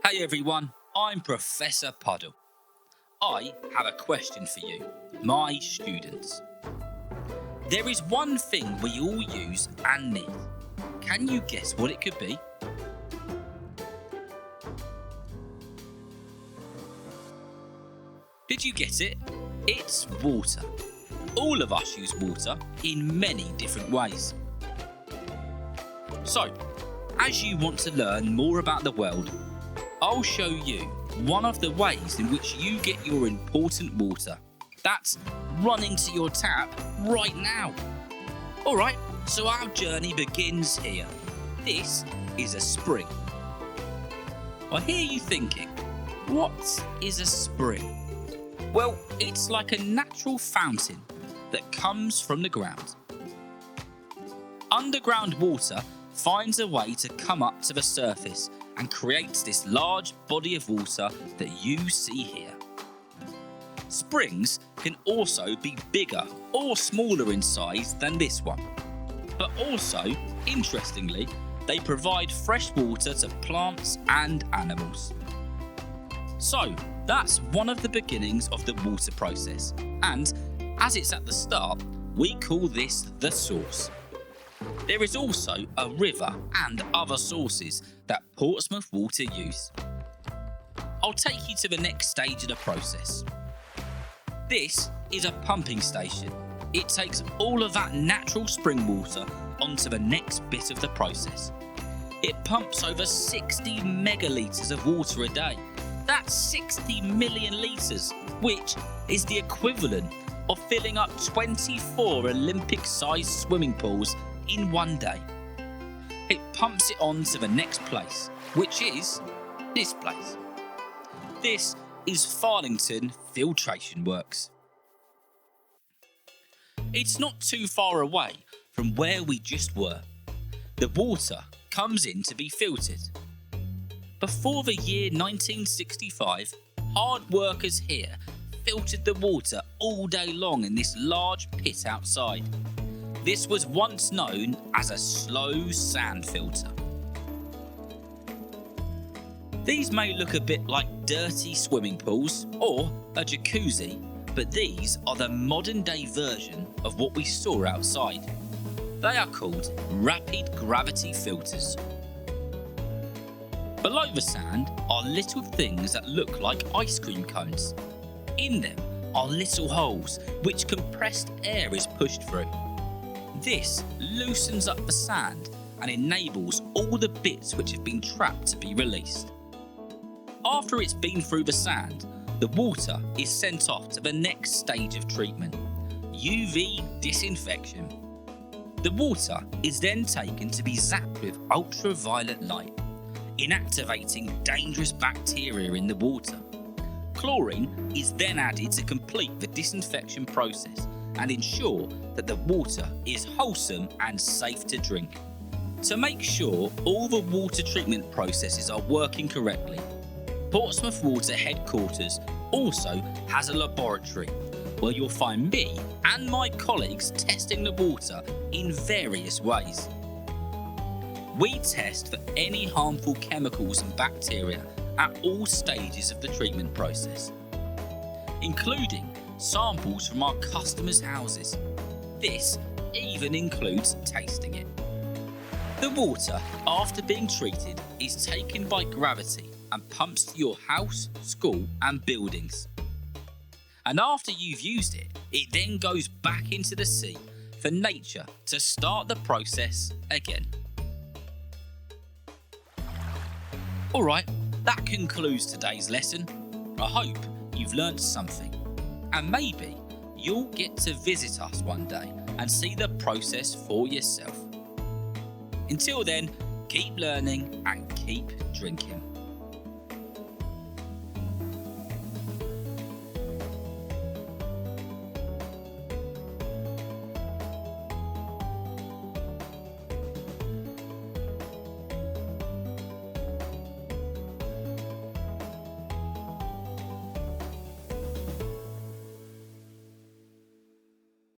Hey everyone, I'm Professor Puddle. I have a question for you, my students. There is one thing we all use and need. Can you guess what it could be? Did you get it? It's water. All of us use water in many different ways. So, as you want to learn more about the world, I'll show you one of the ways in which you get your important water. That's running to your tap right now. Alright, so our journey begins here. This is a spring. I hear you thinking, what is a spring? Well, it's like a natural fountain that comes from the ground. Underground water finds a way to come up to the surface and creates this large body of water that you see here. Springs can also be bigger or smaller in size than this one. But also, interestingly, they provide fresh water to plants and animals. So, that's one of the beginnings of the water process. And as it's at the start, we call this the source. There is also a river and other sources that Portsmouth Water use. I'll take you to the next stage of the process. This is a pumping station. It takes all of that natural spring water onto the next bit of the process. It pumps over 60 megalitres of water a day. That's 60 million litres, which is the equivalent of filling up 24 Olympic-sized swimming pools in one day. It pumps it on to the next place, which is this place. This is Farlington Filtration Works. It's not too far away from where we just were. The water comes in to be filtered. Before the year 1965, hard workers here filtered the water all day long in this large pit outside. This was once known as a slow sand filter. These may look a bit like dirty swimming pools or a jacuzzi, but these are the modern day version of what we saw outside. They are called rapid gravity filters. Below the sand are little things that look like ice cream cones. In them are little holes which compressed air is pushed through. This loosens up the sand and enables all the bits which have been trapped to be released. After it's been through the sand, the water is sent off to the next stage of treatment, UV disinfection. The water is then taken to be zapped with ultraviolet light, inactivating dangerous bacteria in the water. Chlorine is then added to complete the disinfection process and ensure that the water is wholesome and safe to drink. To make sure all the water treatment processes are working correctly, Portsmouth Water headquarters also has a laboratory where you'll find me and my colleagues testing the water in various ways. We test for any harmful chemicals and bacteria at all stages of the treatment process, including samples from our customers' houses. This even includes tasting it. The water, after being treated, is taken by gravity and pumps to your house, school and buildings. And after you've used it, it then goes back into the sea for nature to start the process again. Alright, that concludes today's lesson. I hope you've learned something. And maybe you'll get to visit us one day and see the process for yourself. Until then, keep learning and keep drinking.